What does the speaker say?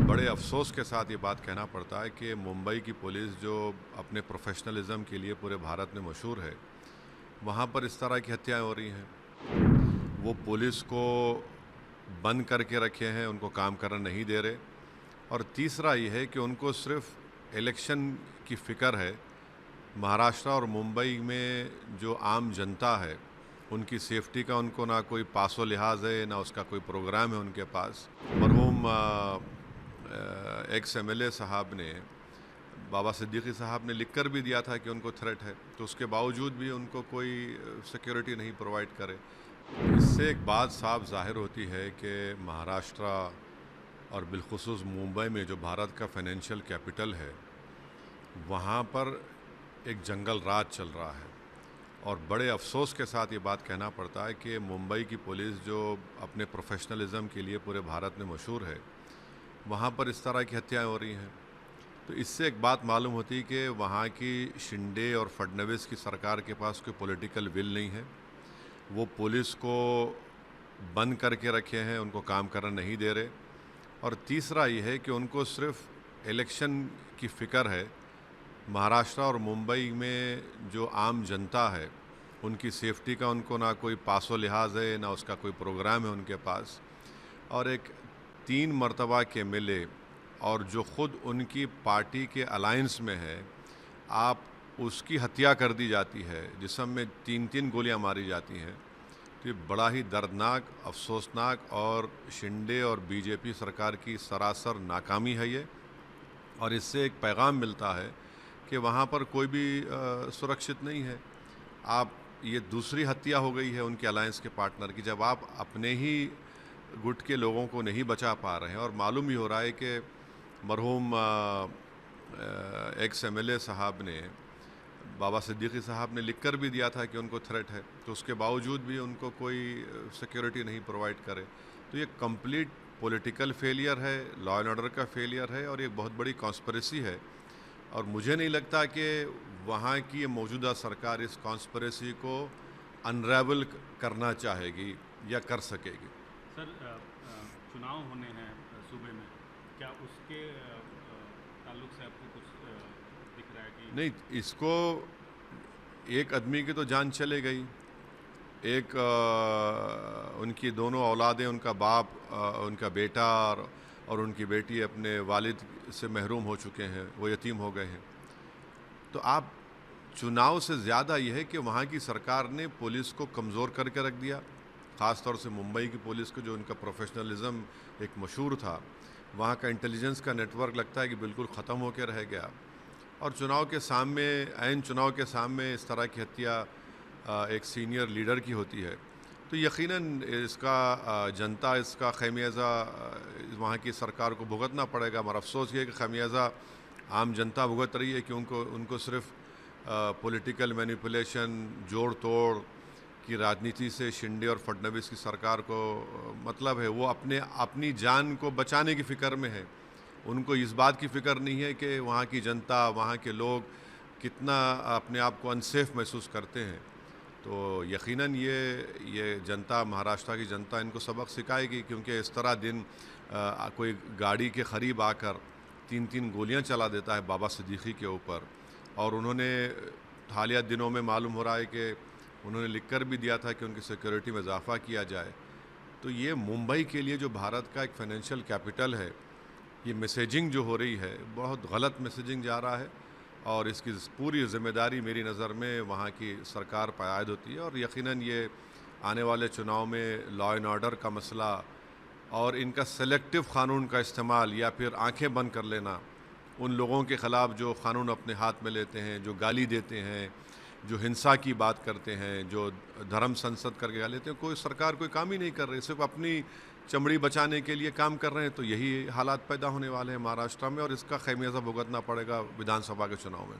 बड़े अफ़सोस के साथ ये बात कहना पड़ता है कि मुंबई की पुलिस जो अपने प्रोफेशनलिज़्म के लिए पूरे भारत में मशहूर है, वहाँ पर इस तरह की हत्याएं हो रही हैं। वो पुलिस को बंद करके रखे हैं, उनको काम करने नहीं दे रहे। और तीसरा ये है कि उनको सिर्फ इलेक्शन की फ़िक्र है। महाराष्ट्र और मुंबई में जो आम जनता है, उनकी सेफ्टी का उनको ना कोई पासो लिहाज है, ना उसका कोई प्रोग्राम है उनके पास। मरहूम एक्स एमएलए साहब ने, बाबा सिद्दीकी साहब ने लिख कर भी दिया था कि उनको थ्रेट है, तो उसके बावजूद भी उनको कोई सिक्योरिटी नहीं प्रोवाइड करे। इससे एक बात साफ ज़ाहिर होती है कि महाराष्ट्र और बिलखुसूस मुंबई में जो भारत का फाइनेंशियल कैपिटल है, वहाँ पर एक जंगल राज चल रहा है। और बड़े अफ़सोस के साथ ये बात कहना पड़ता है कि मुंबई की पुलिस जो अपने प्रोफेशनलिज़्म के लिए पूरे भारत में मशहूर है, वहाँ पर इस तरह की हत्याएं हो रही हैं। तो इससे एक बात मालूम होती है कि वहाँ की शिंदे और फडणवीस की सरकार के पास कोई पॉलिटिकल विल नहीं है। वो पुलिस को बंद करके रखे हैं, उनको काम करने नहीं दे रहे। और तीसरा ये है कि उनको सिर्फ इलेक्शन की फ़िक्र है। महाराष्ट्र और मुंबई में जो आम जनता है, उनकी सेफ्टी का उनको ना कोई पासो लिहाज है, ना उसका कोई प्रोग्राम है उनके पास। और एक 3 मरतबा के एमएलए और जो ख़ुद उनकी पार्टी के अलायंस में है, आप उसकी हत्या कर दी जाती है, जिस्म में 3-3 गोलियां मारी जाती हैं। तो ये बड़ा ही दर्दनाक, अफसोसनाक और शिंदे और बीजेपी सरकार की सरासर नाकामी है ये। और इससे एक पैगाम मिलता है कि वहाँ पर कोई भी सुरक्षित नहीं है। आप ये दूसरी हत्या हो गई है उनके अलायंस के पार्टनर की, जब आप अपने ही गुट के लोगों को नहीं बचा पा रहे हैं। और मालूम ही हो रहा है कि मरहूम एक्स एमएलए साहब ने, बाबा सिद्दीकी साहब ने लिख कर भी दिया था कि उनको थ्रेट है, तो उसके बावजूद भी उनको कोई सिक्योरिटी नहीं प्रोवाइड करे। तो ये कंप्लीट पॉलिटिकल फेलियर है, लॉ एंड ऑर्डर का फेलियर है, और ये बहुत बड़ी कॉन्स्पिरेसी है। और मुझे नहीं लगता कि वहाँ की मौजूदा सरकार इस कॉन्स्पिरेसी को अनरेवल करना चाहेगी या कर सकेगी। सर, चुनाव होने हैं सूबे में, क्या उसके ताल्लुक से आपको कुछ दिख रहा है कि नहीं, इसको एक आदमी की तो जान चले गई। एक उनकी दोनों औलादें, उनका बाप, उनका बेटा और उनकी बेटी अपने वालिद से महरूम हो चुके हैं, वो यतीम हो गए हैं। तो आप चुनाव से ज़्यादा यह है कि वहाँ की सरकार ने पुलिस को कमज़ोर करके रख दिया। ख़ास तौर से मुंबई की पुलिस को, जो उनका प्रोफेशनलिज़्म एक मशहूर था, वहाँ का इंटेलिजेंस का नेटवर्क लगता है कि बिल्कुल ख़त्म होकर रह गया। और चुनाव के सामने, ऐन चुनाव के सामने इस तरह की हत्या एक सीनियर लीडर की होती है, तो यकीनन इसका जनता, इसका खमियाज़ा वहाँ की सरकार को भुगतना पड़ेगा। मगर अफसोस ये है कि खमियाज़ा आम जनता भुगत रही है कि उनको सिर्फ पॉलिटिकल मैनिपुलेशन, जोड़ तोड़ की राजनीति से शिंदे और फडणवीस की सरकार को मतलब है। वो अपनी जान को बचाने की फ़िक्र में है। उनको इस बात की फ़िक्र नहीं है कि वहाँ की जनता, वहाँ के लोग कितना अपने आप को अनसेफ महसूस करते हैं। तो यकीनन ये जनता, महाराष्ट्र की जनता, इनको सबक सिखाएगी, क्योंकि इस तरह दिन कोई गाड़ी के करीब आकर 3-3 गोलियां चला देता है बाबा सिद्दीकी के ऊपर। और उन्होंने हालिया दिनों में मालूम हो रहा है कि उन्होंने लिख कर भी दिया था कि उनकी सिक्योरिटी में इजाफा किया जाए। तो ये मुंबई के लिए, जो भारत का एक फाइनेंशियल कैपिटल है, ये मैसेजिंग जो हो रही है, बहुत गलत मैसेजिंग जा रहा है। और इसकी पूरी ज़िम्मेदारी मेरी नज़र में वहाँ की सरकार पर आयद होती है। और यकीनन ये आने वाले चुनाव में लॉ एंड ऑर्डर का मसला और इनका सेलेक्टिव क़ानून का इस्तेमाल, या फिर आंखें बंद कर लेना उन लोगों के ख़िलाफ़ जो क़ानून अपने हाथ में लेते हैं, जो गाली देते हैं, जो हिंसा की बात करते हैं, जो धर्म संसद करके गा लेते हैं। कोई सरकार कोई काम ही नहीं कर रही, सिर्फ अपनी चमड़ी बचाने के लिए काम कर रहे हैं। तो यही हालात पैदा होने वाले हैं महाराष्ट्र में, और इसका खमियाजा भुगतना पड़ेगा विधानसभा के चुनाव में।